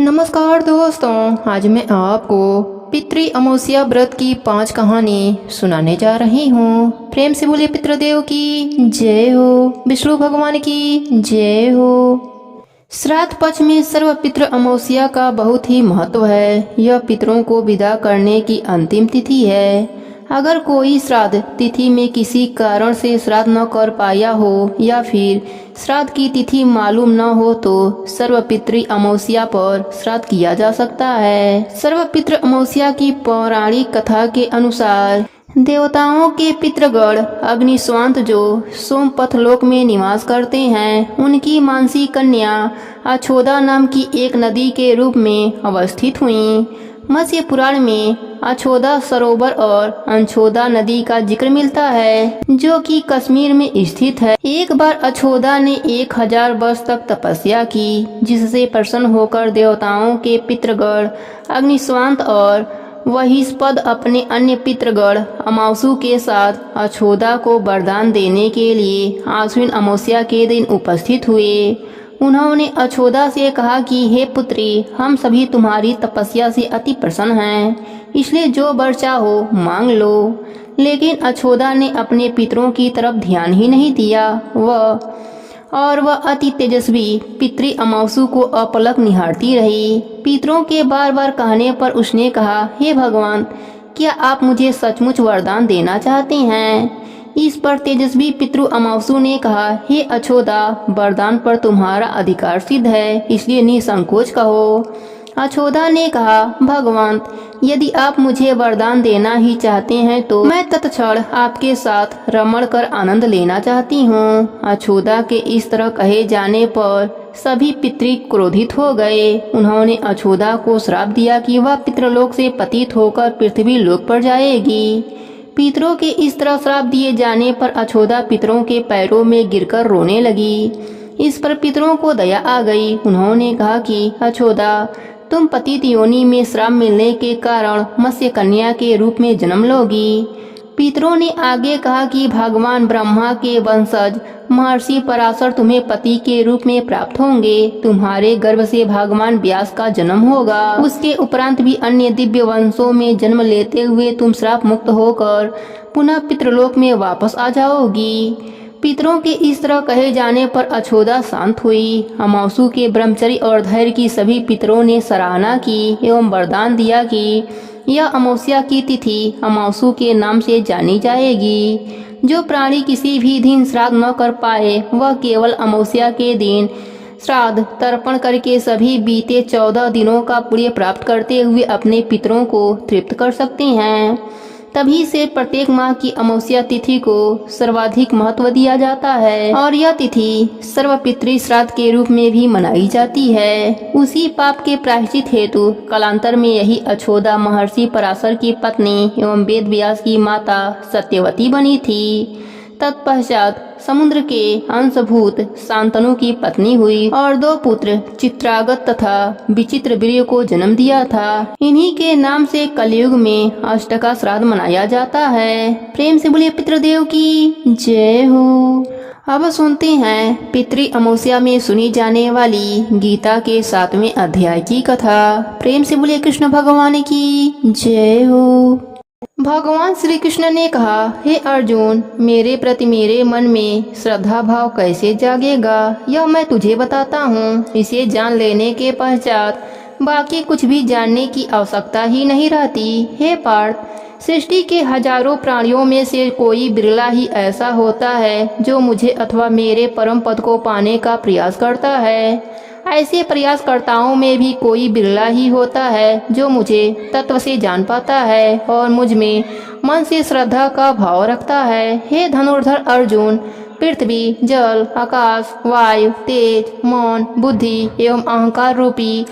नमस्कार दोस्तों, आज मैं आपको पितृ अमावस्या व्रत की 5 कहानी सुनाने जा रही हूँ। प्रेम से बोलिए पितृदेव की जय हो, विष्णु भगवान की जय हो। श्राद्ध पक्ष में सर्व पितृ अमावस्या का बहुत ही महत्व है। यह पितरों को विदा करने की अंतिम तिथि है। अगर कोई श्राद्ध तिथि में किसी कारण से श्राद्ध न कर पाया हो या फिर श्राद्ध की तिथि मालूम न हो तो सर्वपितृ अमावस्या पर श्राद्ध किया जा सकता है। सर्वपितृ अमावस्या की पौराणिक कथा के अनुसार देवताओं के पितृगण अग्निस्वांत जो सोमपथ लोक में निवास करते हैं, उनकी मानसी कन्या अछोदा नाम की एक नदी के रूप में अवस्थित हुई। मत्स्य पुराण में अछोदा सरोवर और अनछोदा नदी का जिक्र मिलता है, जो कि कश्मीर में स्थित है। एक बार अछोदा ने 1000 वर्ष तक तपस्या की, जिससे प्रसन्न होकर देवताओं के पितृगण अग्निस्वांत और वहिष्पद अपने अन्य पितृगण अमावसु के साथ अछोदा को वरदान देने के लिए आश्विन अमावस्या के दिन उपस्थित हुए। उन्होंने अछोदा से कहा कि हे पुत्री, हम सभी तुम्हारी तपस्या से अति प्रसन्न हैं, इसलिए जो वर चाहो मांग लो। लेकिन अछोदा ने अपने पितरों की तरफ ध्यान ही नहीं दिया। वह अति तेजस्वी पितृ अमावसु को अपलक निहारती रही। पितरों के बार बार कहने पर उसने कहा, हे भगवान, क्या आप मुझे सचमुच वरदान देना चाहते हैं? इस पर तेजस्वी पितृ अमावसु ने कहा, हे अछोदा, वरदान पर तुम्हारा अधिकार सिद्ध है, इसलिए निसंकोच कहो। अछोदा ने कहा, भगवान, यदि आप मुझे वरदान देना ही चाहते हैं तो मैं तत्क्षण आपके साथ रमण कर आनंद लेना चाहती हूँ। अछोदा के इस तरह कहे जाने पर सभी पितृ क्रोधित हो गए। उन्होंने अछोदा को श्राप दिया कि वह पितृलोक से पतित होकर पृथ्वी लोक पर जाएगी। पितरों के इस तरह श्राप दिए जाने पर अछोदा पितरों के पैरों में गिरकर रोने लगी। इस पर पितरों को दया आ गई। उन्होंने कहा कि अछोदा, तुम पतित योनि में श्राप मिलने के कारण मत्स्य कन्या के रूप में जन्म लोगी। पितरों ने आगे कहा कि भगवान ब्रह्मा के वंशज महर्षि पराशर तुम्हें पति के रूप में प्राप्त होंगे। तुम्हारे गर्भ से भगवान व्यास का जन्म होगा। उसके उपरांत भी अन्य दिव्य वंशों में जन्म लेते हुए तुम श्राप मुक्त होकर पुनः पितृलोक में वापस आ जाओगी। पितरों के इस तरह कहे जाने पर अछोदा शांत हुई। अमावसु के ब्रह्मचर्य और धैर्य की सभी पितरों ने सराहना की एवं वरदान दिया कि यह अमावस्या की तिथि अमावसु के नाम से जानी जाएगी। जो प्राणी किसी भी दिन श्राद्ध न कर पाए, वह केवल अमावस्या के दिन श्राद्ध तर्पण करके सभी बीते 14 दिनों का पुण्य प्राप्त करते हुए अपने पितरों को तृप्त कर सकते हैं। तभी से प्रत्येक माह की अमावस्या तिथि को सर्वाधिक महत्व दिया जाता है और यह तिथि सर्वपितृ श्राद्ध के रूप में भी मनाई जाती है। उसी पाप के प्रायश्चित हेतु कालांतर में यही अछोदा महर्षि पराशर की पत्नी एवं वेद व्यास की माता सत्यवती बनी थी। तत्पश्चात समुद्र के अंशभूत शांतनु की पत्नी हुई और 2 पुत्र चित्रागत तथा विचित्र वीर्य को जन्म दिया था। इन्हीं के नाम से कलयुग में अष्टका श्राद्ध मनाया जाता है। प्रेम से बोलिए पितृदेव की जय हो। अब सुनते हैं पितृ अमावस्या में सुनी जाने वाली गीता के 7वें अध्याय की कथा। प्रेम से बोलिए कृष्ण भगवान की जय हो। भगवान श्री कृष्ण ने कहा, हे अर्जुन, मेरे प्रति मेरे मन में श्रद्धा भाव कैसे जागेगा, यह मैं तुझे बताता हूँ। इसे जान लेने के पश्चात बाकी कुछ भी जानने की आवश्यकता ही नहीं रहती। हे पार्थ, सृष्टि के हजारों प्राणियों में से कोई बिरला ही ऐसा होता है जो मुझे अथवा मेरे परम पद को पाने का प्रयास करता है। ऐसे प्रयासकर्ताओं में भी कोई बिरला ही होता है जो मुझे तत्व से जान पाता है और मुझ में मन से श्रद्धा का भाव रखता है। हे धनुर्धर अर्जुन, पृथ्वी, जल, आकाश, वायु, तेज, मौन, बुद्धि एवं अहंकार रूपी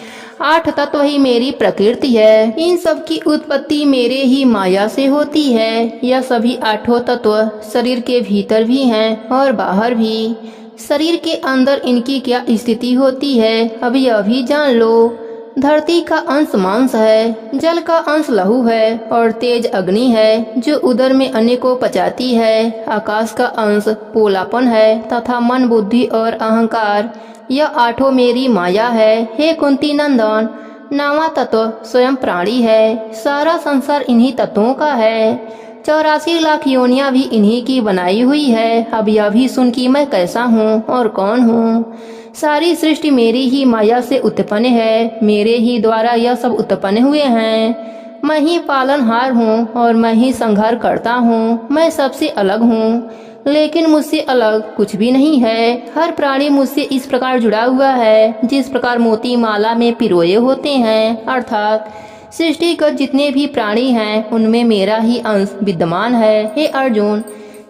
8 तत्व ही मेरी प्रकृति है। इन सब की उत्पत्ति मेरे ही माया से होती है। यह सभी 8 तत्व शरीर के भीतर भी हैं और बाहर भी। शरीर के अंदर इनकी क्या स्थिति होती है, अब यह भी जान लो। धरती का अंश मांस है, जल का अंश लहू है और तेज अग्नि है जो उदर में अन्न को पचाती है। आकाश का अंश पोलापन है तथा मन, बुद्धि और अहंकार यह आठों मेरी माया है। हे कुंती नंदन, नावा तत्व स्वयं प्राणी है। सारा संसार इन्हीं तत्वों का है। 84 लाख योनियां भी इन्हीं की बनाई हुई है। अब यह भी सुन कि मैं कैसा हूँ और कौन हूँ। सारी सृष्टि मेरी ही माया से उत्पन्न है। मेरे ही द्वारा यह सब उत्पन्न हुए हैं। मैं ही पालनहार हूँ और मैं ही संहार करता हूँ। मैं सबसे अलग हूँ, लेकिन मुझसे अलग कुछ भी नहीं है। हर प्राणी मुझसे इस प्रकार जुड़ा हुआ है जिस प्रकार मोती माला में पिरोए होते हैं। अर्थात सृष्टिगत जितने भी प्राणी हैं उनमें मेरा ही अंश विद्यमान है। हे अर्जुन,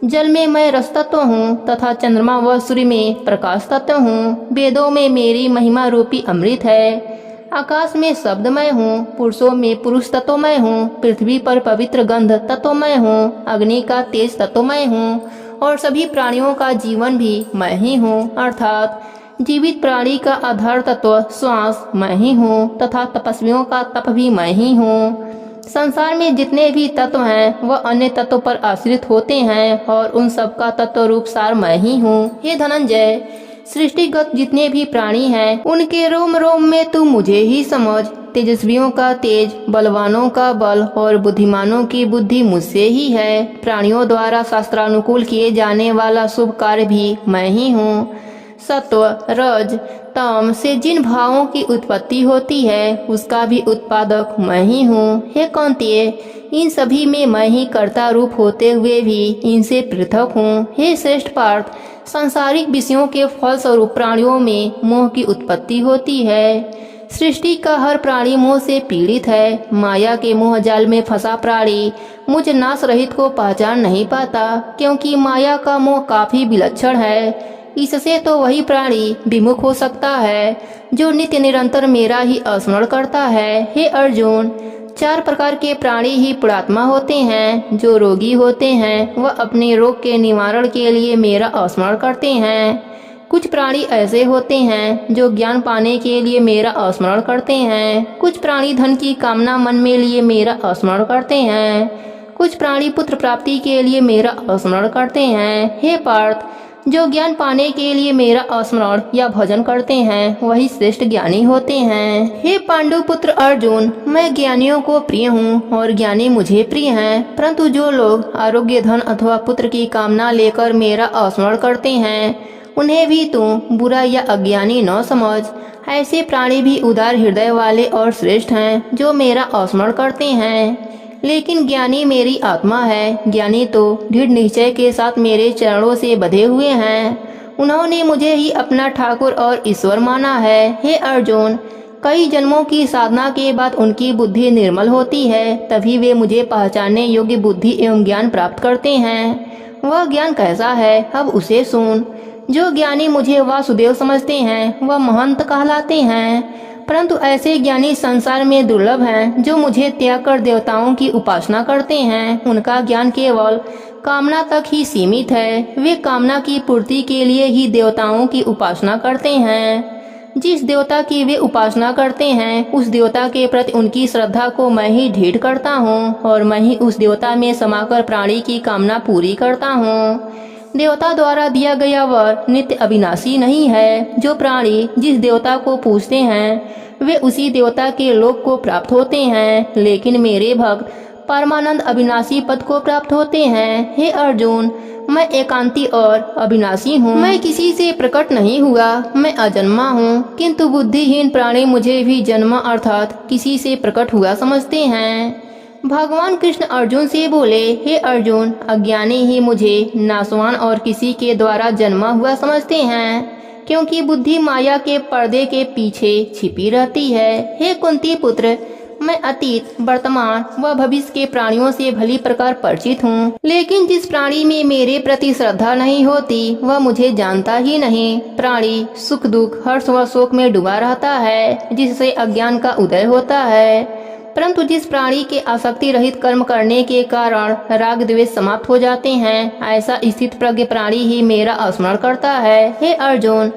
जल में मैं रस तत्व हूँ तथा चंद्रमा व सूर्य में प्रकाश तत्व हूँ। वेदों में मेरी महिमा रूपी अमृत है। आकाश में शब्दमय हूँ। पुरुषों में पुरुष तत्वमय हूँ। पृथ्वी पर पवित्र गंध तत्वमय हूँ। अग्नि का तेज तत्वमय हूँ और सभी प्राणियों का जीवन भी मैं ही हूँ। अर्थात जीवित प्राणी का आधार तत्व श्वास मैं ही हूँ तथा तपस्वियों का तप भी मैं ही हूँ। संसार में जितने भी तत्व हैं वह अन्य तत्वों पर आश्रित होते हैं और उन सब का तत्व रूप सार मैं ही हूँ। हे धनंजय, सृष्टिगत जितने भी प्राणी हैं उनके रोम रोम में तू मुझे ही समझ। तेजस्वियों का तेज, बलवानों का बल और बुद्धिमानों की बुद्धि मुझसे ही है। प्राणियों द्वारा शास्त्रानुकूल किए जाने वाला शुभ कार्य भी मैं ही हूँ। सत्व, रज, तम से जिन भावों की उत्पत्ति होती है उसका भी उत्पादक मैं ही हूँ। हे कौन्तेय, इन सभी में मैं ही कर्ता रूप होते हुए भी इनसे पृथक हूँ। हे श्रेष्ठ पार्थ, सांसारिक विषयों के फल स्वरूप प्राणियों में मोह की उत्पत्ति होती है। सृष्टि का हर प्राणी मोह से पीड़ित है। माया के मोह जाल में फंसा प्राणी मुझ नाश रहित को पहचान नहीं पाता, क्योंकि माया का मोह काफी विलक्षण है। इससे तो वही प्राणी विमुख हो सकता है जो नित्य निरंतर मेरा ही स्मरण करता है। हे अर्जुन, 4 प्रकार के प्राणी ही पुणात्मा होते हैं। जो रोगी होते हैं वह अपने रोग के निवारण के लिए मेरा स्मरण करते हैं। कुछ प्राणी ऐसे होते हैं जो ज्ञान पाने के लिए मेरा स्मरण करते हैं। कुछ प्राणी धन की कामना मन में लिए मेरा स्मरण करते हैं। कुछ प्राणी पुत्र प्राप्ति के लिए मेरा स्मरण करते हैं। हे पार्थ, जो ज्ञान पाने के लिए मेरा स्मरण या भजन करते हैं वही श्रेष्ठ ज्ञानी होते हैं। हे पांडु पुत्र अर्जुन, मैं ज्ञानियों को प्रिय हूँ और ज्ञानी मुझे प्रिय हैं। परंतु जो लोग आरोग्य, धन अथवा पुत्र की कामना लेकर मेरा स्मरण करते हैं उन्हें भी तू बुरा या अज्ञानी न समझ। ऐसे प्राणी भी उदार हृदय वाले और श्रेष्ठ हैं जो मेरा स्मरण करते हैं। लेकिन ज्ञानी मेरी आत्मा है। ज्ञानी तो दृढ़ निश्चय के साथ मेरे चरणों से बंधे हुए हैं। उन्होंने मुझे ही अपना ठाकुर और ईश्वर माना है। हे अर्जुन, कई जन्मों की साधना के बाद उनकी बुद्धि निर्मल होती है, तभी वे मुझे पहचानने योग्य बुद्धि एवं ज्ञान प्राप्त करते हैं। वह ज्ञान कैसा है, अब उसे सुन। जो ज्ञानी मुझे वासुदेव समझते हैं वह महंत कहलाते हैं। परंतु ऐसे ज्ञानी संसार में दुर्लभ हैं जो मुझे त्याग कर देवताओं की उपासना करते हैं। उनका ज्ञान केवल कामना तक ही सीमित है। वे कामना की पूर्ति के लिए ही देवताओं की उपासना करते हैं। जिस देवता की वे उपासना करते हैं उस देवता के प्रति उनकी श्रद्धा को मैं ही दृढ़ करता हूँ और मैं ही उस देवता में समाकर प्राणी की कामना पूरी करता हूँ। देवता द्वारा दिया गया वर नित्य अविनाशी नहीं है। जो प्राणी जिस देवता को पूजते हैं वे उसी देवता के लोक को प्राप्त होते हैं, लेकिन मेरे भक्त परमानंद अविनाशी पद को प्राप्त होते हैं। हे अर्जुन, मैं एकांती और अविनाशी हूँ। मैं किसी से प्रकट नहीं हुआ, मैं अजन्मा हूँ। किंतु बुद्धिहीन प्राणी मुझे भी जन्मा अर्थात किसी से प्रकट हुआ समझते हैं। भगवान कृष्ण अर्जुन से बोले, हे अर्जुन, अज्ञानी ही मुझे नासवान और किसी के द्वारा जन्मा हुआ समझते हैं, क्योंकि बुद्धि माया के पर्दे के पीछे छिपी रहती है। हे कुंती पुत्र, मैं अतीत, वर्तमान व भविष्य के प्राणियों से भली प्रकार परिचित हूँ, लेकिन जिस प्राणी में मेरे प्रति श्रद्धा नहीं होती वह मुझे जानता ही नहीं। प्राणी सुख दुख, हर्ष व शोक में डूबा रहता है, जिससे अज्ञान का उदय होता है। परंतु जिस प्राणी के आसक्ति रहित कर्म करने के कारण राग द्वेष समाप्त हो जाते हैं, ऐसा स्थित प्रज्ञ प्राणी ही मेरा स्मरण करता है। हे अर्जुन,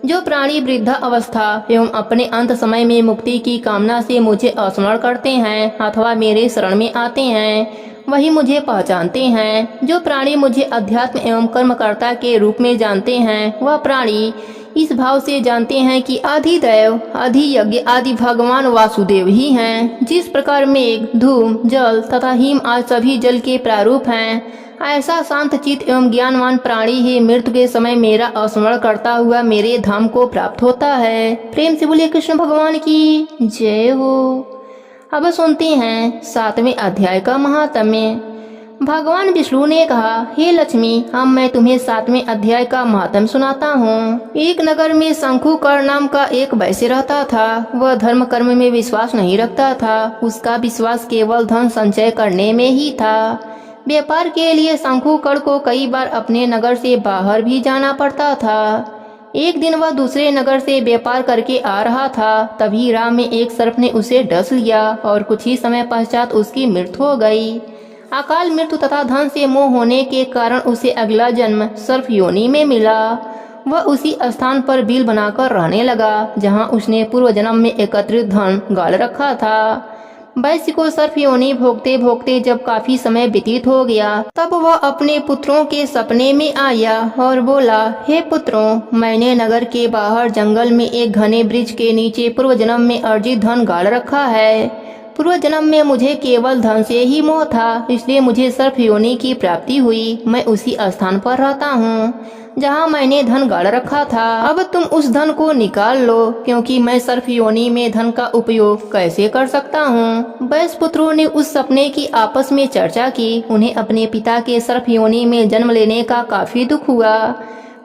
जो प्राणी वृद्धा अवस्था एवं अपने अंत समय में मुक्ति की कामना से मुझे स्मरण करते हैं अथवा मेरे शरण में आते हैं वही मुझे पहचानते हैं। जो प्राणी मुझे अध्यात्म एवं कर्मकर्ता के रूप में जानते हैं वह प्राणी इस भाव से जानते हैं कि आदि दैव, आदि यज्ञ, आदि भगवान वासुदेव ही हैं। जिस प्रकार मेघ, धूम, जल तथा हिम आज सभी जल के प्रारूप हैं, ऐसा शांत चित एवं ज्ञानवान प्राणी ही मृत्यु के समय मेरा स्मरण करता हुआ मेरे धाम को प्राप्त होता है। प्रेम से बोलिए कृष्ण भगवान की जय हो। अब सुनते हैं 7वें अध्याय का महात्म्य। भगवान विष्णु ने कहा, हे लक्ष्मी, अब मैं तुम्हें 7वें अध्याय का महात्म्य सुनाता हूँ। एक नगर में शंकुकर नाम का एक वैश्य रहता था। वह धर्म कर्म में विश्वास नहीं रखता था। उसका विश्वास केवल धन संचय करने में ही था। व्यापार के लिए शंकुकर को कई बार अपने नगर से बाहर भी जाना पड़ता था। एक दिन वह दूसरे नगर से व्यापार करके आ रहा था। तभी राह में एक सर्प ने उसे डस लिया और कुछ ही समय पश्चात उसकी मृत्यु हो गई। अकाल मृत्यु तथा धन से मोह होने के कारण उसे अगला जन्म सर्प योनि में मिला। वह उसी स्थान पर बिल बनाकर रहने लगा जहां उसने पूर्व जन्म में एकत्रित धन गाल रखा था। वैश्य को सर्प योनि भोगते भोगते जब काफी समय व्यतीत हो गया, तब वह अपने पुत्रों के सपने में आया और बोला, हे पुत्रों, मैंने नगर के बाहर जंगल में एक घने वृक्ष के नीचे पूर्व जन्म में अर्जित धन गाल रखा है। पूर्व जन्म में मुझे केवल धन से ही मोह था, इसलिए मुझे सर्प योनि की प्राप्ति हुई। मैं उसी स्थान पर रहता हूँ जहाँ मैंने धन गाड़ रखा था। अब तुम उस धन को निकाल लो, क्योंकि मैं सर्प योनि में धन का उपयोग कैसे कर सकता हूँ। वैश्य पुत्रों ने उस सपने की आपस में चर्चा की। उन्हें अपने पिता के सर्प योनि में जन्म लेने का काफी दुख हुआ।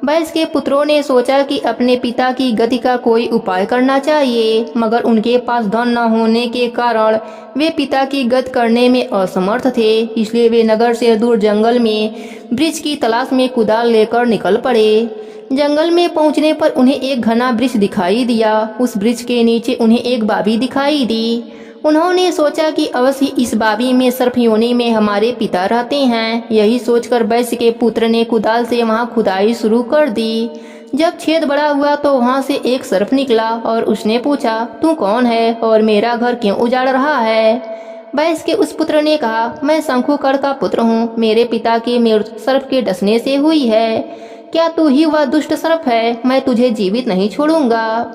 वैश्य के पुत्रों ने सोचा कि अपने पिता की गति का कोई उपाय करना चाहिए, मगर उनके पास धन न होने के कारण वे पिता की गति करने में असमर्थ थे। इसलिए वे नगर से दूर जंगल में वृक्ष की तलाश में कुदाल लेकर निकल पड़े। जंगल में पहुंचने पर उन्हें एक घना वृक्ष दिखाई दिया। उस वृक्ष के नीचे उन्हें एक बाबी दिखाई दी। उन्होंने सोचा कि अवश्य इस बाबी में सर्प योनि में हमारे पिता रहते हैं। यही सोचकर वैश्य के पुत्र ने कुदाल से वहां खुदाई शुरू कर दी। जब छेद बड़ा हुआ तो वहां से एक सर्प निकला और उसने पूछा, तू कौन है और मेरा घर क्यों उजाड़ रहा है। वैश्य के उस पुत्र ने कहा, मैं शंकुकर का पुत्र हूँ। मेरे पिता की मृत्यु सर्प के डसने से हुई है। क्या तू ही वह दुष्ट सर्प है? मैं तुझे जीवित नहीं छोड़ूंगा।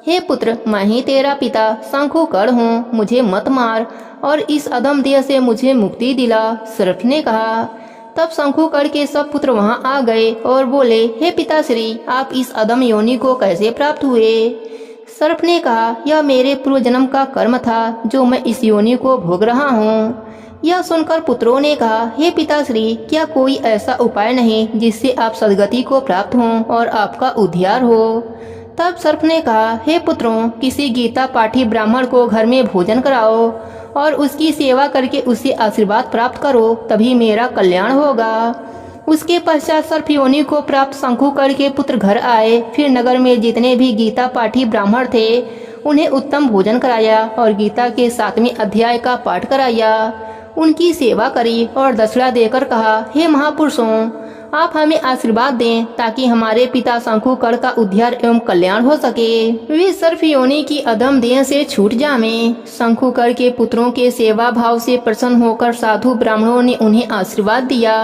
हे पुत्र, मैं ही तेरा पिता शंकुकर हूँ। मुझे मत मार और इस अधम देह से मुझे मुक्ति दिला। सर्प ने कहा। तब शंकुकर के सब पुत्र वहां आ गए और बोले, हे पिताश्री, आप इस अधम योनि को कैसे प्राप्त हुए? सर्प ने कहा, यह मेरे पूर्व जन्म का कर्म था जो मैं इस योनि को भोग रहा हूँ। यह सुनकर पुत्रों ने कहा, हे पिताश्री, क्या कोई ऐसा उपाय नहीं जिससे आप सदगति को प्राप्त हों और आपका उद्धार हो? तब सर्प ने कहा, हे पुत्रों, किसी गीता पाठी ब्राह्मण को घर में भोजन कराओ और उसकी सेवा करके उससे आशीर्वाद प्राप्त करो, तभी मेरा कल्याण होगा। उसके पश्चात सर्प योनि को प्राप्त शंकुकर के पुत्र घर आए। फिर नगर में जितने भी गीता पाठी ब्राह्मण थे उन्हें उत्तम भोजन कराया और गीता के 7वें अध्याय का पाठ कराया। उनकी सेवा करी और दक्षिणा देकर कहा, हे महापुरुषों, आप हमें आशीर्वाद दें ताकि हमारे पिता शंकुकर का उद्धार एवं कल्याण हो सके। वे सर्प योनि की अधम देह से छूट जाएं। शंकुकर के पुत्रों के सेवा भाव से प्रसन्न होकर साधु ब्राह्मणों ने उन्हें आशीर्वाद दिया।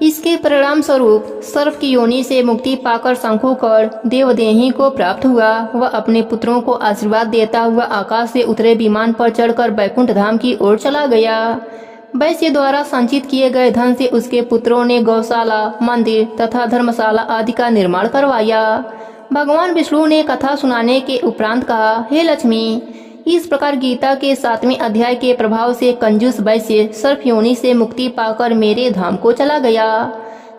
इसके परिणाम स्वरूप सर्प की योनि से मुक्ति पाकर शंकुकर देवदेही को प्राप्त हुआ। वह अपने पुत्रों को आशीर्वाद देता हुआ आकाश से उतरे विमान पर चढ़कर बैकुंठ धाम की ओर चला गया। वैश्य द्वारा संचित किए गए धन से उसके पुत्रों ने गौशाला, मंदिर तथा धर्मशाला आदि का निर्माण करवाया। भगवान विष्णु ने कथा सुनाने के उपरांत कहा, हे लक्ष्मी, इस प्रकार गीता के 7वें अध्याय के प्रभाव से कंजूस वैश्य सर्प योनि से मुक्ति पाकर मेरे धाम को चला गया।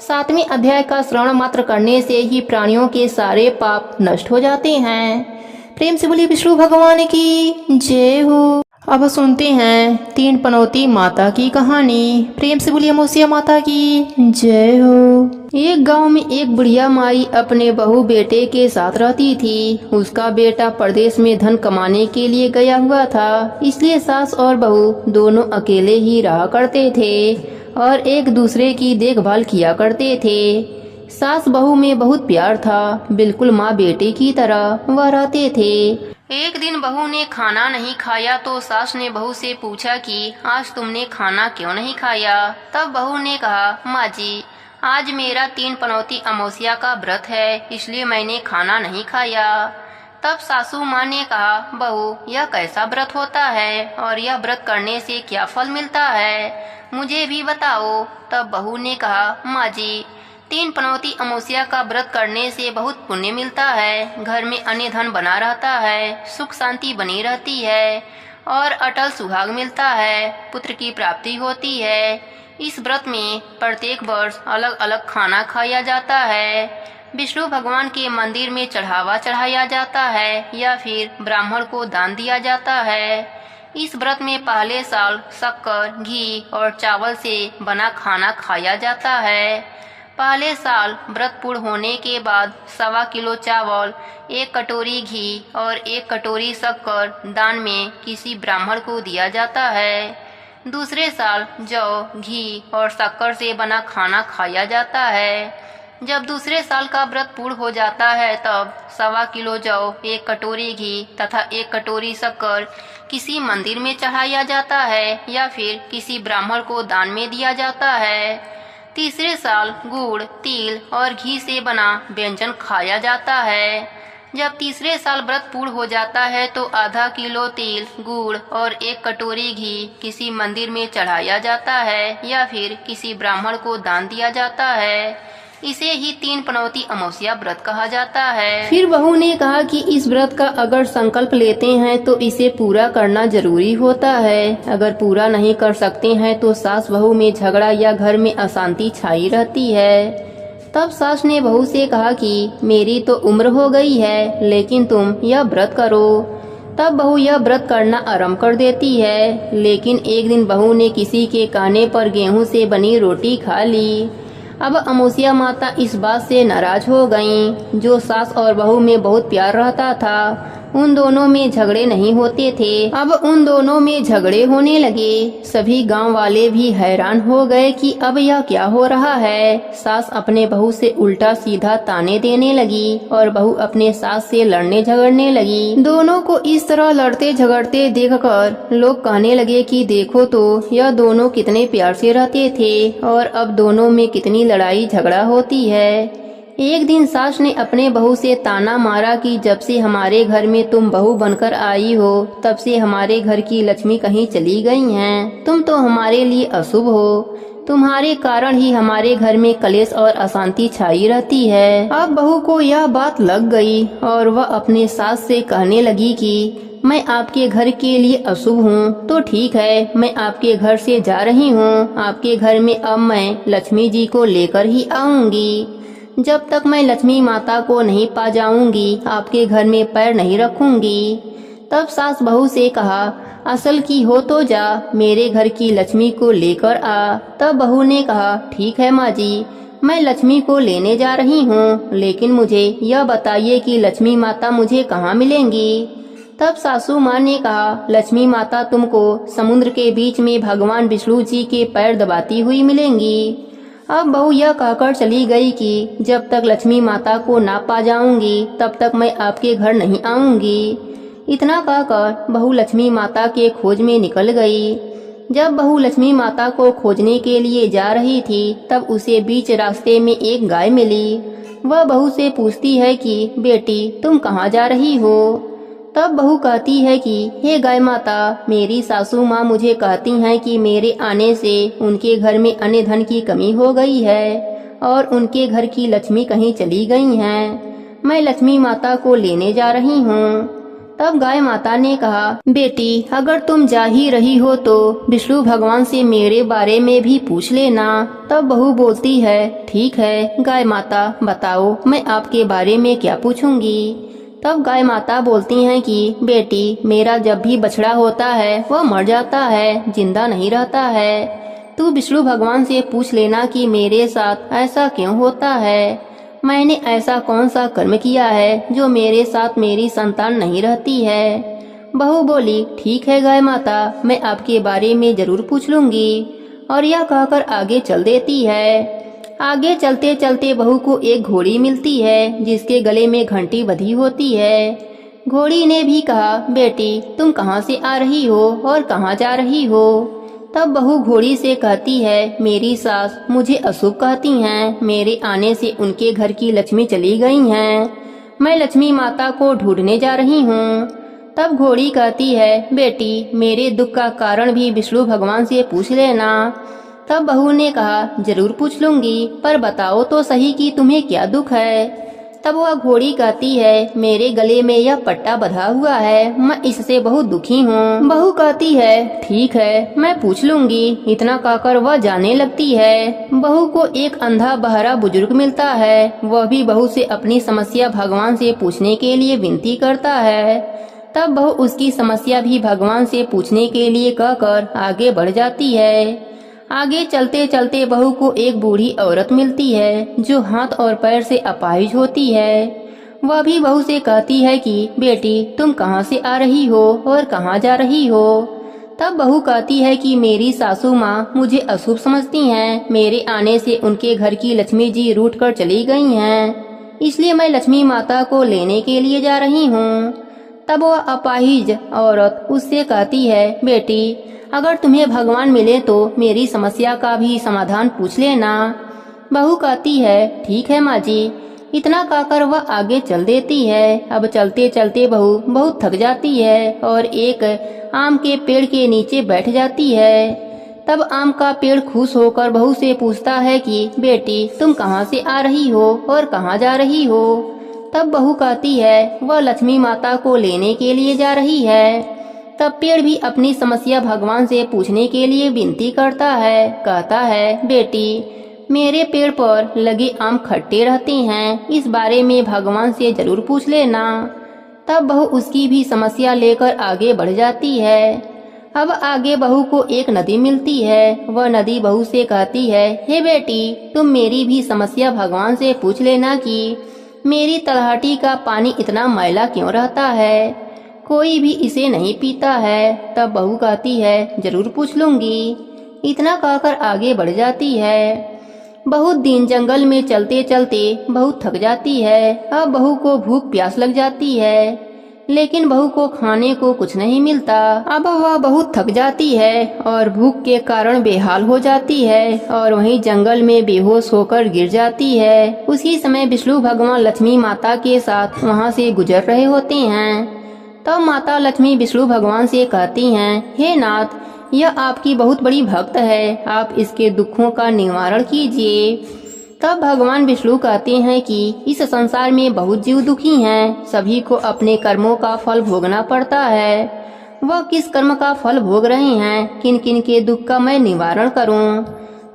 7वें अध्याय का श्रवण मात्र करने से ही प्राणियों के सारे पाप नष्ट हो जाते हैं। प्रेम से बोलिए विष्णु भगवान की जय हो। अब सुनते हैं 3 पनौती माता की कहानी। प्रेम से बोलिए मौसिया माता की जय हो। एक गांव में एक बुढ़िया माई अपने बहू बेटे के साथ रहती थी। उसका बेटा परदेश में धन कमाने के लिए गया हुआ था, इसलिए सास और बहू दोनों अकेले ही रहा करते थे और एक दूसरे की देखभाल किया करते थे। सास बहू में बहुत प्यार था, बिल्कुल माँ बेटे की तरह वह रहते थे। एक दिन बहू ने खाना नहीं खाया तो सास ने बहू से पूछा कि आज तुमने खाना क्यों नहीं खाया। तब बहू ने कहा, माँ जी, आज मेरा 3 पनौती अमावस्या का व्रत है, इसलिए मैंने खाना नहीं खाया। तब सासू माँ ने कहा, बहू यह कैसा व्रत होता है और यह व्रत करने से क्या फल मिलता है, मुझे भी बताओ। तब बहू ने कहा, माँ जी 3 पनौती अमावस्या का व्रत करने से बहुत पुण्य मिलता है, घर में अन्न धन बना रहता है, सुख शांति बनी रहती है और अटल सुहाग मिलता है, पुत्र की प्राप्ति होती है। इस व्रत में प्रत्येक वर्ष अलग अलग खाना खाया जाता है, विष्णु भगवान के मंदिर में चढ़ावा चढ़ाया जाता है या फिर ब्राह्मण को दान दिया जाता है। इस व्रत में पहले साल शक्कर, घी और चावल से बना खाना खाया जाता है। पहले साल व्रत पूर्ण होने के बाद 1.25 किलो चावल, 1 कटोरी घी और 1 कटोरी शक्कर दान में किसी ब्राह्मण को दिया जाता है। दूसरे साल जौ, घी और शक्कर से बना खाना खाया जाता है। जब दूसरे साल का व्रत पूर्ण हो जाता है तब 1.25 किलो जौ, 1 कटोरी घी तथा 1 कटोरी शक्कर किसी मंदिर में चढ़ाया जाता है या फिर किसी ब्राह्मण को दान में दिया जाता है। तीसरे साल गुड़, तिल और घी से बना व्यंजन खाया जाता है। जब तीसरे साल व्रत पूर्ण हो जाता है तो आधा किलो तिल, गुड़ और 1 कटोरी घी किसी मंदिर में चढ़ाया जाता है या फिर किसी ब्राह्मण को दान दिया जाता है। इसे ही 3 पनौती अमावस्या व्रत कहा जाता है। फिर बहू ने कहा कि इस व्रत का अगर संकल्प लेते हैं तो इसे पूरा करना जरूरी होता है। अगर पूरा नहीं कर सकते हैं तो सास बहू में झगड़ा या घर में अशांति छाई रहती है। तब सास ने बहू से कहा कि मेरी तो उम्र हो गई है, लेकिन तुम यह व्रत करो। तब बहू यह व्रत करना आरंभ कर देती है। लेकिन एक दिन बहू ने किसी के कहने पर गेहूं से बनी रोटी खा ली। अब अमावस्या माता इस बात से नाराज हो गईं। जो सास और बहू में बहुत प्यार रहता था, उन दोनों में झगड़े नहीं होते थे। अब उन दोनों में झगड़े होने लगे। सभी गांव वाले भी हैरान हो गए कि अब यह क्या हो रहा है। सास अपने बहू से उल्टा सीधा ताने देने लगी और बहू अपने सास से लड़ने झगड़ने लगी। दोनों को इस तरह लड़ते झगड़ते देखकर लोग कहने लगे कि देखो तो यह दोनों कितने प्यार से रहते थे और अब दोनों में कितनी लड़ाई झगड़ा होती है। एक दिन सास ने अपने बहू से ताना मारा कि जब से हमारे घर में तुम बहू बनकर आई हो तब से हमारे घर की लक्ष्मी कहीं चली गई हैं। तुम तो हमारे लिए अशुभ हो। तुम्हारे कारण ही हमारे घर में कलेश और अशांति छाई रहती है। अब बहू को यह बात लग गई और वह अपने सास से कहने लगी कि मैं आपके घर के लिए अशुभ हूँ तो ठीक है, मैं आपके घर से जा रही हूँ। आपके घर में अब मैं लक्ष्मी जी को लेकर ही आऊंगी। जब तक मैं लक्ष्मी माता को नहीं पा जाऊंगी आपके घर में पैर नहीं रखूंगी। तब सास बहू से कहा, असल की हो तो जा, मेरे घर की लक्ष्मी को लेकर आ। तब बहू ने कहा, ठीक है माँ जी, मैं लक्ष्मी को लेने जा रही हूँ, लेकिन मुझे यह बताइए कि लक्ष्मी माता मुझे कहाँ मिलेंगी। तब सासू माँ ने कहा, लक्ष्मी माता तुमको समुद्र के बीच में भगवान विष्णु जी के पैर दबाती हुई मिलेंगी। अब बहू यह कहकर चली गई कि जब तक लक्ष्मी माता को ना पा जाऊंगी तब तक मैं आपके घर नहीं आऊंगी। इतना कहकर बहू लक्ष्मी माता के खोज में निकल गई। जब बहू लक्ष्मी माता को खोजने के लिए जा रही थी तब उसे बीच रास्ते में एक गाय मिली। वह बहू से पूछती है कि बेटी तुम कहाँ जा रही हो। तब बहू कहती है कि हे गाय माता, मेरी सासू माँ मुझे कहती हैं कि मेरे आने से उनके घर में अन्न धन की कमी हो गई है और उनके घर की लक्ष्मी कहीं चली गई हैं। मैं लक्ष्मी माता को लेने जा रही हूँ। तब गाय माता ने कहा, बेटी अगर तुम जा ही रही हो तो विष्णु भगवान से मेरे बारे में भी पूछ लेना। तब बहू बोलती है, ठीक है गाय माता, बताओ मैं आपके बारे में क्या पूछूंगी। तब गाय माता बोलती हैं कि बेटी मेरा जब भी बछड़ा होता है वह मर जाता है, जिंदा नहीं रहता है। तू विष्णु भगवान से पूछ लेना कि मेरे साथ ऐसा क्यों होता है। मैंने ऐसा कौन सा कर्म किया है जो मेरे साथ मेरी संतान नहीं रहती है। बहू बोली, ठीक है गाय माता, मैं आपके बारे में जरूर पूछ लूंगी। और यह कहकर आगे चल देती है। आगे चलते चलते बहू को एक घोड़ी मिलती है जिसके गले में घंटी बंधी होती है। घोड़ी ने भी कहा, बेटी तुम कहाँ से आ रही हो और कहाँ जा रही हो। तब बहू घोड़ी से कहती है, मेरी सास मुझे अशुभ कहती हैं, मेरे आने से उनके घर की लक्ष्मी चली गई हैं, मैं लक्ष्मी माता को ढूंढने जा रही हूँ। तब घोड़ी कहती है, बेटी मेरे दुख का कारण भी विष्णु भगवान से पूछ लेना। तब बहू ने कहा, जरूर पूछ लूंगी, पर बताओ तो सही कि तुम्हें क्या दुख है। तब वह घोड़ी कहती है, मेरे गले में यह पट्टा बंधा हुआ है, मैं इससे बहुत दुखी हूँ। बहू कहती है, ठीक है मैं पूछ लूंगी। इतना कहकर वह जाने लगती है। बहू को एक अंधा बहरा बुजुर्ग मिलता है। वह भी बहू से अपनी समस्या भगवान से पूछने के लिए विनती करता है। तब बहू उसकी समस्या भी भगवान से पूछने के लिए कहकर आगे बढ़ जाती है। आगे चलते चलते बहू को एक बूढ़ी औरत मिलती है जो हाथ और पैर से अपाहिज होती है। वह भी बहू से कहती है कि बेटी तुम कहाँ से आ रही हो और कहाँ जा रही हो। तब बहू कहती है कि मेरी सासू माँ मुझे अशुभ समझती हैं, मेरे आने से उनके घर की लक्ष्मी जी रूठ कर चली गई हैं, इसलिए मैं लक्ष्मी माता को लेने के लिए जा रही हूँ। तब वह अपाहिज औरत उससे कहती है, बेटी अगर तुम्हें भगवान मिले तो मेरी समस्या का भी समाधान पूछ लेना। बहू कहती है, ठीक है माँ जी। इतना कहकर वह आगे चल देती है। अब चलते चलते बहू बहुत थक जाती है और एक आम के पेड़ के नीचे बैठ जाती है। तब आम का पेड़ खुश होकर बहू से पूछता है कि बेटी तुम कहाँ से आ रही हो और कहाँ जा रही हो। तब बहू कहती है, वह लक्ष्मी माता को लेने के लिए जा रही है। तब पेड़ भी अपनी समस्या भगवान से पूछने के लिए विनती करता है। कहता है, बेटी मेरे पेड़ पर लगे आम खट्टे रहते हैं, इस बारे में भगवान से जरूर पूछ लेना। तब बहू उसकी भी समस्या लेकर आगे बढ़ जाती है। अब आगे बहू को एक नदी मिलती है। वह नदी बहू से कहती है, हे बेटी तुम मेरी भी समस्या भगवान से पूछ लेना कि मेरी तलहटी का पानी इतना मैला क्यों रहता है, कोई भी इसे नहीं पीता है। तब बहू कहती है, जरूर पूछ लूंगी। इतना कहकर आगे बढ़ जाती है। बहुत दिन जंगल में चलते चलते बहुत थक जाती है। अब बहू को भूख प्यास लग जाती है, लेकिन बहू को खाने को कुछ नहीं मिलता। अब वह बहुत थक जाती है और भूख के कारण बेहाल हो जाती है और वहीं जंगल में बेहोश होकर गिर जाती है। उसी समय विष्णु भगवान लक्ष्मी माता के साथ वहां से गुजर रहे होते हैं। तब माता लक्ष्मी विष्णु भगवान से कहती हैं, हे नाथ यह आपकी बहुत बड़ी भक्त है, आप इसके दुखों का निवारण कीजिए। तब भगवान विष्णु कहते हैं कि इस संसार में बहुत जीव दुखी हैं, सभी को अपने कर्मों का फल भोगना पड़ता है। वह किस कर्म का फल भोग रहे हैं, किन किन के दुख का मैं निवारण करूं।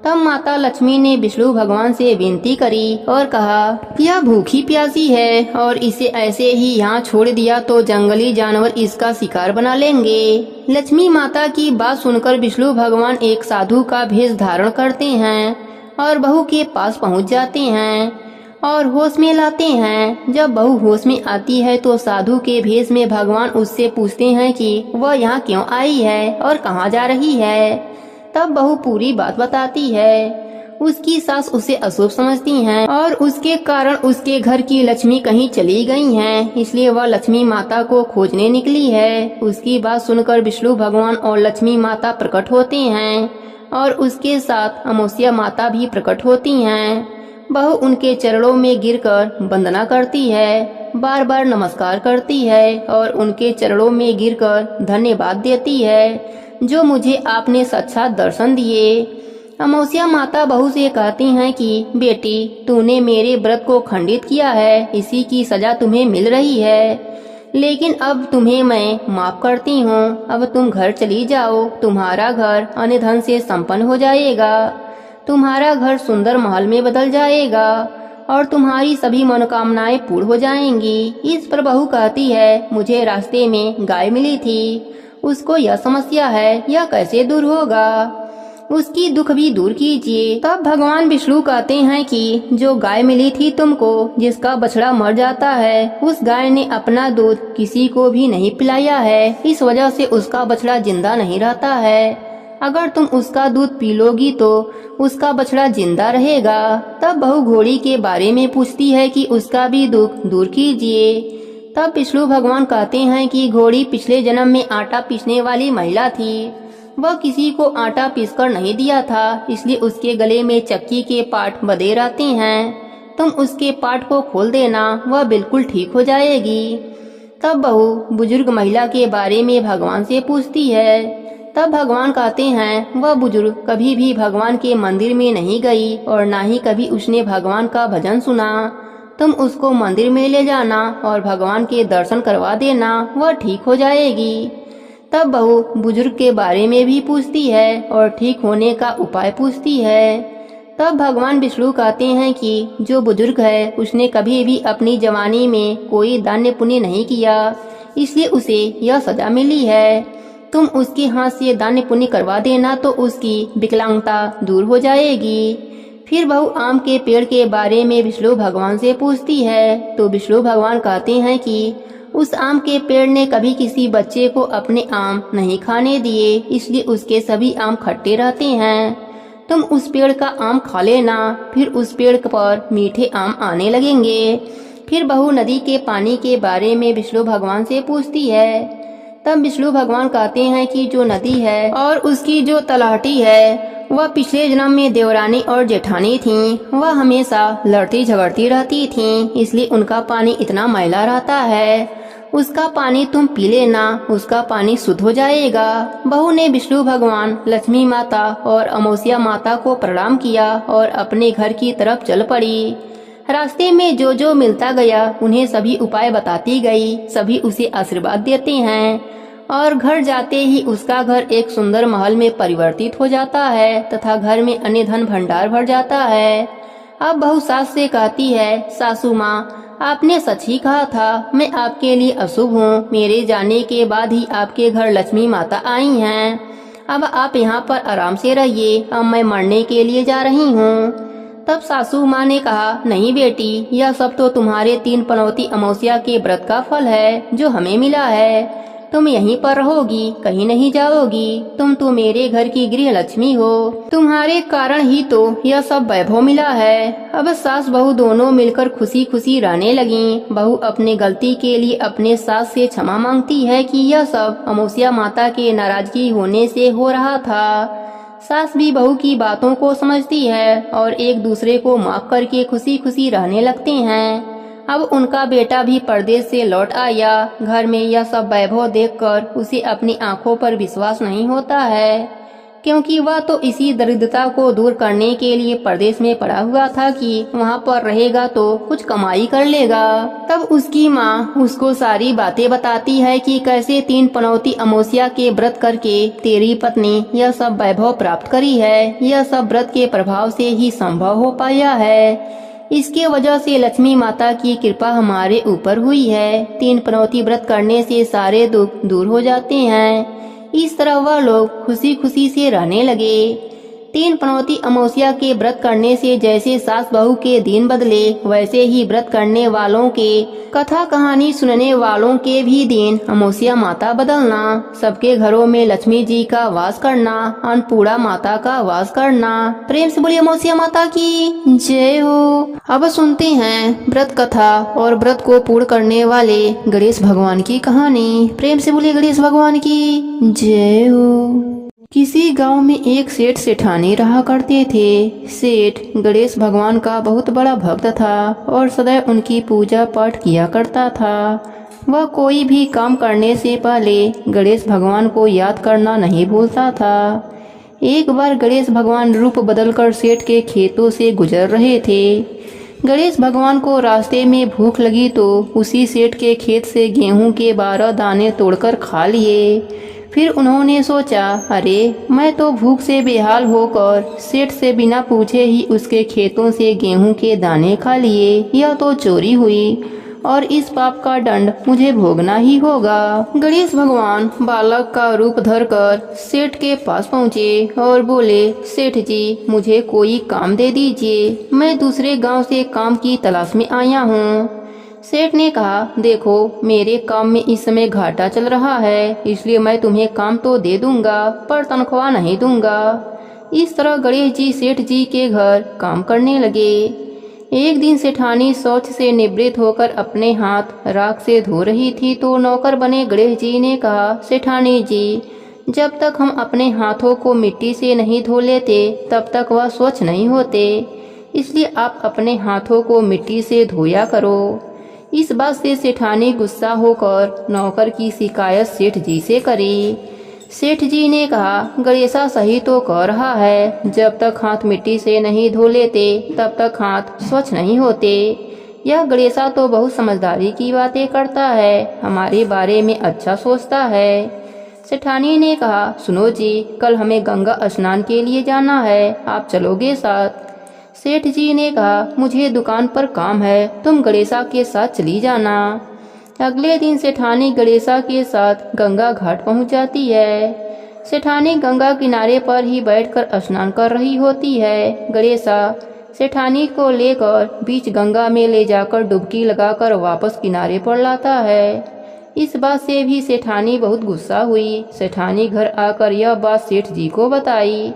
तब माता लक्ष्मी ने विष्णु भगवान से विनती करी और कहा, यह भूखी प्यासी है और इसे ऐसे ही यहाँ छोड़ दिया तो जंगली जानवर इसका शिकार बना लेंगे। लक्ष्मी माता की बात सुनकर विष्णु भगवान एक साधु का भेष धारण करते हैं और बहू के पास पहुँच जाते हैं और होश में लाते हैं। जब बहू होश में आती है तो साधु के भेष में भगवान उससे पूछते हैं कि वह यहाँ क्यों आई है और कहाँ जा रही है। तब बहू पूरी बात बताती है। उसकी सास उसे अशुभ समझती हैं और उसके कारण उसके घर की लक्ष्मी कहीं चली गई हैं, इसलिए वह लक्ष्मी माता को खोजने निकली है। उसकी बात सुनकर विष्णु भगवान और लक्ष्मी माता प्रकट होते हैं और उसके साथ अमावस्या माता भी प्रकट होती हैं। बहू उनके चरणों में गिरकर वंदना करती है, बार बार नमस्कार करती है और उनके चरणों में गिरकर धन्यवाद देती है जो मुझे आपने साक्षात दर्शन दिए। अमावस्या माता बहू से कहती हैं कि बेटी तूने मेरे व्रत को खंडित किया है, इसी की सजा तुम्हें मिल रही है, लेकिन अब तुम्हें मैं माफ करती हूँ। अब तुम घर चली जाओ, तुम्हारा घर अन्य धन से संपन्न हो जाएगा, तुम्हारा घर सुंदर महल में बदल जाएगा और तुम्हारी सभी मनोकामनाएं पूर्ण हो जाएंगी। इस पर बहू कहती है, मुझे रास्ते में गाय मिली थी, उसको यह समस्या है, यह कैसे दूर होगा, उसकी दुख भी दूर कीजिए। तब भगवान विष्णु कहते हैं कि जो गाय मिली थी तुमको, जिसका बछड़ा मर जाता है, उस गाय ने अपना दूध किसी को भी नहीं पिलाया है, इस वजह से उसका बछड़ा जिंदा नहीं रहता है। अगर तुम उसका दूध पी लोगी तो उसका बछड़ा जिंदा रहेगा। तब बहू घोड़ी के बारे में पूछती है कि उसका भी दुख दूर कीजिए। तब विष्णु भगवान कहते हैं कि घोड़ी पिछले जन्म में आटा पीसने वाली महिला थी वह किसी को आटा पीसकर नहीं दिया था, इसलिए उसके गले में चक्की के पार्ट बंधे रहते हैं। तुम उसके पार्ट को खोल देना, वह बिल्कुल ठीक हो जाएगी। तब बहू बुजुर्ग महिला के बारे में भगवान से पूछती है। तब भगवान कहते हैं वह बुजुर्ग कभी भी भगवान के मंदिर में नहीं गई और ना ही कभी उसने भगवान का भजन सुना। तुम उसको मंदिर में ले जाना और भगवान के दर्शन करवा देना, वह ठीक हो जाएगी। तब बहू बुजुर्ग के बारे में भी पूछती है और ठीक होने का उपाय पूछती है। तब भगवान विष्णु कहते हैं कि जो बुजुर्ग है उसने कभी भी अपनी जवानी में कोई दान पुण्य नहीं किया, इसलिए उसे यह सजा मिली है। तुम उसके हाथ से दान पुण्य करवा देना तो उसकी विकलांगता दूर हो जाएगी। फिर बहू आम के पेड़ के बारे में विष्णु भगवान से पूछती है तो विष्णु भगवान कहते हैं कि उस आम के पेड़ ने कभी किसी बच्चे को अपने आम नहीं खाने दिए, इसलिए उसके सभी आम खट्टे रहते हैं। तुम उस पेड़ का आम खा लेना, फिर उस पेड़ पर मीठे आम आने लगेंगे। फिर बहू नदी के पानी के बारे में विष्णु भगवान से पूछती है। तब विष्णु भगवान कहते हैं कि जो नदी है और उसकी जो तलहटी है वह पिछले जन्म में देवरानी और जेठानी थीं। वह हमेशा लड़ती झगड़ती रहती थीं, इसलिए उनका पानी इतना मैला रहता है। उसका पानी तुम पी लेना, उसका पानी शुद्ध हो जाएगा। बहू ने विष्णु भगवान, लक्ष्मी माता और अमावस्या माता को प्रणाम किया और अपने घर की तरफ चल पड़ी। रास्ते में जो जो मिलता गया उन्हें सभी उपाय बताती गई। सभी उसे आशीर्वाद देते हैं और घर जाते ही उसका घर एक सुंदर महल में परिवर्तित हो जाता है तथा घर में अन्य धन भंडार भर जाता है। अब बहू सास से कहती है, सासू माँ आपने सच ही कहा था, मैं आपके लिए अशुभ हूँ। मेरे जाने के बाद ही आपके घर लक्ष्मी माता आई हैं। अब आप यहाँ पर आराम से रहिए, अब मैं मरने के लिए जा रही हूँ। तब सासू माँ ने कहा, नहीं बेटी, यह सब तो तुम्हारे 3 पनौती अमावस्या के व्रत का फल है जो हमें मिला है। तुम यहीं पर रहोगी, कहीं नहीं जाओगी। तुम तो मेरे घर की गृह लक्ष्मी हो, तुम्हारे कारण ही तो यह सब वैभव मिला है। अब सास बहू दोनों मिलकर खुशी खुशी रहने लगी। बहू अपने गलती के लिए अपने सास से क्षमा मांगती है कि यह सब अमावस्या माता के नाराजगी होने से हो रहा था। सास भी बहू की बातों को समझती है और एक दूसरे को माफ करके खुशी खुशी रहने लगते हैं। अब उनका बेटा भी परदेश से लौट आया। घर में यह सब वैभव देखकर उसे अपनी आंखों पर विश्वास नहीं होता है, क्योंकि वह तो इसी दरिद्रता को दूर करने के लिए परदेश में पड़ा हुआ था कि वहाँ पर रहेगा तो कुछ कमाई कर लेगा। तब उसकी माँ उसको सारी बातें बताती है कि कैसे 3 पनौती अमावस्या के व्रत करके तेरी पत्नी यह सब वैभव प्राप्त करी है। यह सब व्रत के प्रभाव से ही संभव हो पाया है। इसके वजह से लक्ष्मी माता की कृपा हमारे ऊपर हुई है। 3 पनौती व्रत करने से सारे दुख दूर हो जाते हैं। इस तरह वह लोग खुशी खुशी से रहने लगे। 3 पनौती अमावस्या के व्रत करने से जैसे सास बहू के दिन बदले, वैसे ही व्रत करने वालों के, कथा कहानी सुनने वालों के भी दिन अमावस्या माता बदलना। सबके घरों में लक्ष्मी जी का वास करना, अन्नपूर्णा माता का वास करना। प्रेम से बोलिए अमावस्या माता की जय हो। अब सुनते हैं व्रत कथा और व्रत को पूर्ण करने वाले गणेश भगवान की कहानी। प्रेम से बोलिए गणेश भगवान की जय हो। किसी गांव में एक सेठ सेठानी रहा करते थे। सेठ गणेश भगवान का बहुत बड़ा भक्त था और सदैव उनकी पूजा पाठ किया करता था। वह कोई भी काम करने से पहले गणेश भगवान को याद करना नहीं भूलता था। एक बार गणेश भगवान रूप बदलकर सेठ के खेतों से गुजर रहे थे। गणेश भगवान को रास्ते में भूख लगी तो उसी सेठ के खेत से गेहूं के 12 दाने तोड़कर खा लिए। फिर उन्होंने सोचा, अरे मैं तो भूख से बेहाल होकर सेठ से बिना पूछे ही उसके खेतों से गेहूं के दाने खा लिए। यह तो चोरी हुई और इस पाप का दंड मुझे भोगना ही होगा। गणेश भगवान बालक का रूप धरकर सेठ के पास पहुँचे और बोले, सेठ जी मुझे कोई काम दे दीजिए, मैं दूसरे गांव से काम की तलाश में आया हूँ। सेठ ने कहा, देखो मेरे काम में इस समय घाटा चल रहा है, इसलिए मैं तुम्हें काम तो दे दूंगा पर तनख्वाह नहीं दूंगा। इस तरह गणेश जी सेठ जी के घर काम करने लगे। एक दिन सेठानी शौच से निवृत्त होकर अपने हाथ राख से धो रही थी तो नौकर बने गणेश जी ने कहा, सेठानी जी जब तक हम अपने हाथों को मिट्टी से नहीं धो लेते तब तक वह स्वच्छ नहीं होते। इसलिए आप अपने हाथों को मिट्टी से धोया करो। इस बात से सेठानी गुस्सा होकर नौकर की शिकायत सेठ जी से करी। सेठ जी ने कहा, गणेशा सही तो कह रहा है, जब तक हाथ मिट्टी से नहीं धो लेते तब तक हाथ स्वच्छ नहीं होते। यह गणेशा तो बहुत समझदारी की बातें करता है, हमारे बारे में अच्छा सोचता है। सेठानी ने कहा, सुनो जी, कल हमें गंगा स्नान के लिए जाना है, आप चलोगे साथ? सेठ जी ने कहा, मुझे दुकान पर काम है, तुम गणेशा के साथ चली जाना। अगले दिन सेठानी गणेशा के साथ गंगा घाट पहुंच जाती है। सेठानी गंगा किनारे पर ही बैठकर स्नान कर रही होती है। गणेशा सेठानी को लेकर बीच गंगा में ले जाकर डुबकी लगाकर वापस किनारे पर लाता है। इस बात से भी सेठानी बहुत गुस्सा हुई। सेठानी घर आकर यह बात सेठ जी को बताई।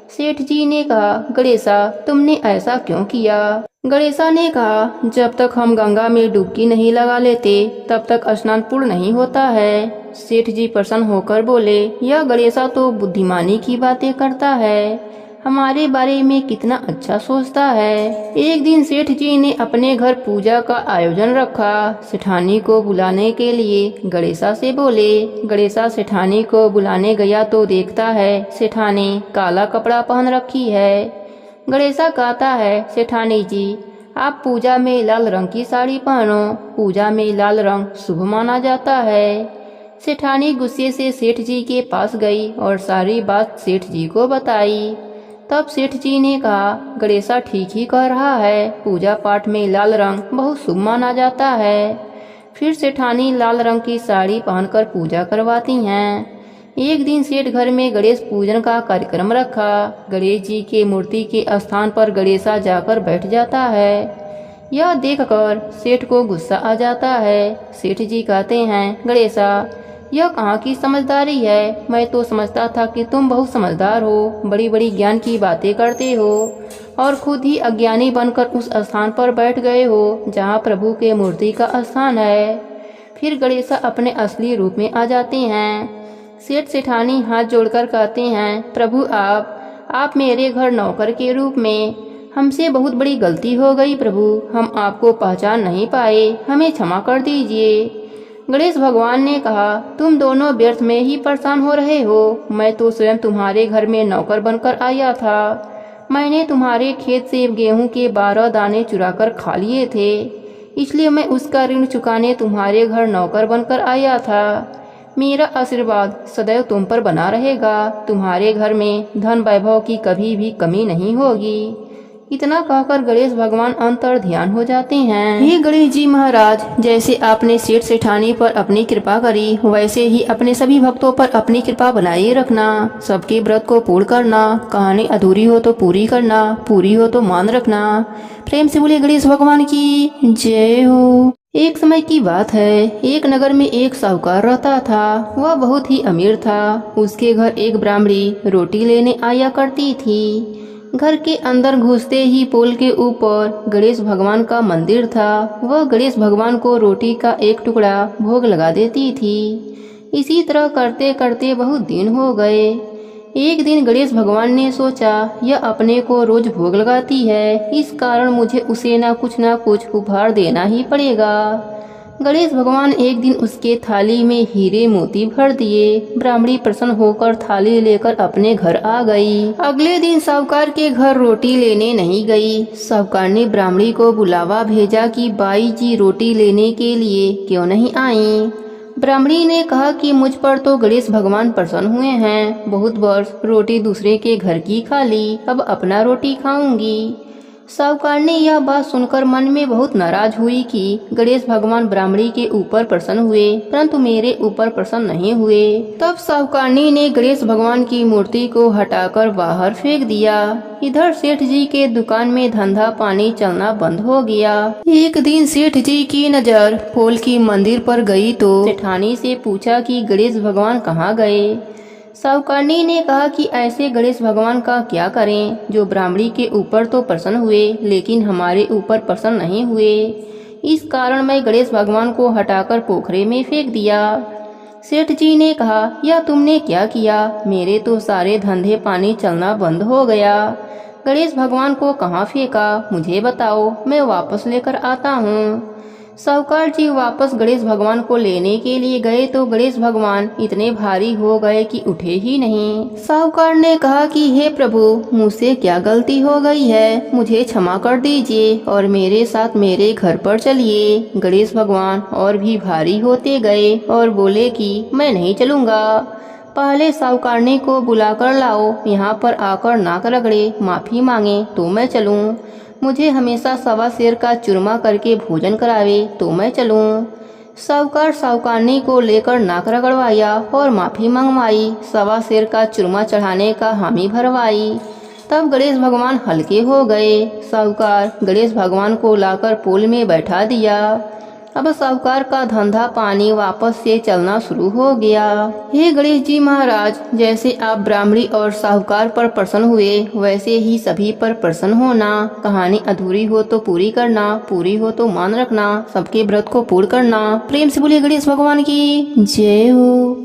सेठ जी ने कहा, गणेशा तुमने ऐसा क्यों किया? गणेशा ने कहा, जब तक हम गंगा में डुबकी नहीं लगा लेते तब तक स्नान पूर्ण नहीं होता है। सेठ जी प्रसन्न होकर बोले, यह गणेशा तो बुद्धिमानी की बातें करता है, हमारे बारे में कितना अच्छा सोचता है। एक दिन सेठ जी ने अपने घर पूजा का आयोजन रखा। सेठानी को बुलाने के लिए गणेशा से बोले। गणेशा सेठानी को बुलाने गया तो देखता है सेठानी काला कपड़ा पहन रखी है। गणेशा कहता है, सेठानी जी आप पूजा में लाल रंग की साड़ी पहनो, पूजा में लाल रंग शुभ माना जाता है। सेठानी गुस्से से सेठ जी के पास गई और सारी बात सेठ जी को बताई। तब सेठ जी ने कहा, गणेशा ठीक ही कह रहा है, पूजा पाठ में लाल रंग बहुत शुभ माना जाता है। फिर सेठानी लाल रंग की साड़ी पहनकर पूजा करवाती हैं। एक दिन सेठ घर में गणेश पूजन का कार्यक्रम रखा। गणेश जी के मूर्ति के स्थान पर गणेशा जाकर बैठ जाता है। यह देखकर सेठ को गुस्सा आ जाता है। सेठ जी कहते हैं, गणेशा यह कहाँ की समझदारी है, मैं तो समझता था कि तुम बहुत समझदार हो, बड़ी बड़ी ज्ञान की बातें करते हो और खुद ही अज्ञानी बनकर उस स्थान पर बैठ गए हो जहाँ प्रभु के मूर्ति का स्थान है। फिर गणेशा अपने असली रूप में आ जाते हैं। सेठ सेठानी हाथ जोड़कर कहते हैं, प्रभु आप मेरे घर नौकर के रूप में, हमसे बहुत बड़ी गलती हो गई प्रभु, हम आपको पहचान नहीं पाए, हमें क्षमा कर दीजिए। गणेश भगवान ने कहा, तुम दोनों व्यर्थ में ही परेशान हो रहे हो, मैं तो स्वयं तुम्हारे घर में नौकर बनकर आया था। मैंने तुम्हारे खेत से गेहूं के 12 दाने चुराकर खा लिए थे, इसलिए मैं उसका ऋण चुकाने तुम्हारे घर नौकर बनकर आया था। मेरा आशीर्वाद सदैव तुम पर बना रहेगा, तुम्हारे घर में धन वैभव की कभी भी कमी नहीं होगी। इतना कहकर गणेश भगवान अंतर ध्यान हो जाते हैं। हे गणेश जी महाराज, जैसे आपने सेठ सेठानी पर अपनी कृपा करी, वैसे ही अपने सभी भक्तों पर अपनी कृपा बनाए रखना। सबके व्रत को पूर्ण करना, कहानी अधूरी हो तो पूरी करना, पूरी हो तो मान रखना। प्रेम से बोले गणेश भगवान की जय हो। एक समय की बात है, एक नगर में एक साहूकार रहता था। वह बहुत ही अमीर था। उसके घर एक ब्राह्मणी रोटी लेने आया करती थी। घर के अंदर घुसते ही पोल के ऊपर गणेश भगवान का मंदिर था। वह गणेश भगवान को रोटी का एक टुकड़ा भोग लगा देती थी। इसी तरह करते करते बहुत दिन हो गए। एक दिन गणेश भगवान ने सोचा, यह अपने को रोज भोग लगाती है, इस कारण मुझे उसे ना कुछ उपहार देना ही पड़ेगा। गणेश भगवान एक दिन उसके थाली में हीरे मोती भर दिए। ब्राह्मणी प्रसन्न होकर थाली लेकर अपने घर आ गई। अगले दिन साहूकार के घर रोटी लेने नहीं गई। साहूकार ने ब्राह्मणी को बुलावा भेजा कि बाई जी रोटी लेने के लिए क्यों नहीं आई। ब्राह्मणी ने कहा कि मुझ पर तो गणेश भगवान प्रसन्न हुए हैं, बहुत वर्ष रोटी दूसरे के घर की खा ली, अब अपना रोटी खाऊंगी। साहूकार ने यह बात सुनकर मन में बहुत नाराज हुई कि गणेश भगवान ब्राह्मणी के ऊपर प्रसन्न हुए परंतु मेरे ऊपर प्रसन्न नहीं हुए। तब साहूकारनी ने गणेश भगवान की मूर्ति को हटाकर बाहर फेंक दिया। इधर सेठ जी के दुकान में धंधा पानी चलना बंद हो गया। एक दिन सेठ जी की नजर पोल की मंदिर पर गई तो सेठानी से पूछा कि गणेश भगवान कहाँ गए। साहूकारनी ने कहा कि ऐसे गणेश भगवान का क्या करें, जो ब्राह्मणी के ऊपर तो प्रसन्न हुए लेकिन हमारे ऊपर प्रसन्न नहीं हुए। इस कारण मैं गणेश भगवान को हटाकर पोखरे में फेंक दिया। सेठ जी ने कहा, यह तुमने क्या किया? मेरे तो सारे धंधे पानी चलना बंद हो गया। गणेश भगवान को कहाँ फेंका? मुझे बताओ, मैं वापस लेकर आता हूँ। साहूकार जी वापस गणेश भगवान को लेने के लिए गए तो गणेश भगवान इतने भारी हो गए कि उठे ही नहीं। साहूकार ने कहा कि हे प्रभु, मुझसे क्या गलती हो गई है, मुझे क्षमा कर दीजिए और मेरे साथ मेरे घर पर चलिए। गणेश भगवान और भी भारी होते गए और बोले कि मैं नहीं चलूँगा, पहले साहूकारनी को बुलाकर लाओ, यहाँ पर आकर नाक रगड़े माफी मांगे तो मैं चलूँ। मुझे हमेशा सवा शेर का चूरमा करके भोजन करावे तो मैं चलूँ। साहूकार साहूकारनी को लेकर नाक रगड़वाया और माफी मंगवाई, सवा शेर का चूरमा चढ़ाने का हामी भरवाई। तब गणेश भगवान हल्के हो गए। साहूकार गणेश भगवान को लाकर पोल में बैठा दिया। अब साहूकार का धंधा पानी वापस से चलना शुरू हो गया। हे गणेश जी महाराज, जैसे आप ब्राह्मणी और साहूकार पर प्रसन्न हुए वैसे ही सभी पर प्रसन्न होना। कहानी अधूरी हो तो पूरी करना, पूरी हो तो मान रखना, सबके व्रत को पूर्ण करना। प्रेम से बोलिए गणेश भगवान की जय हो।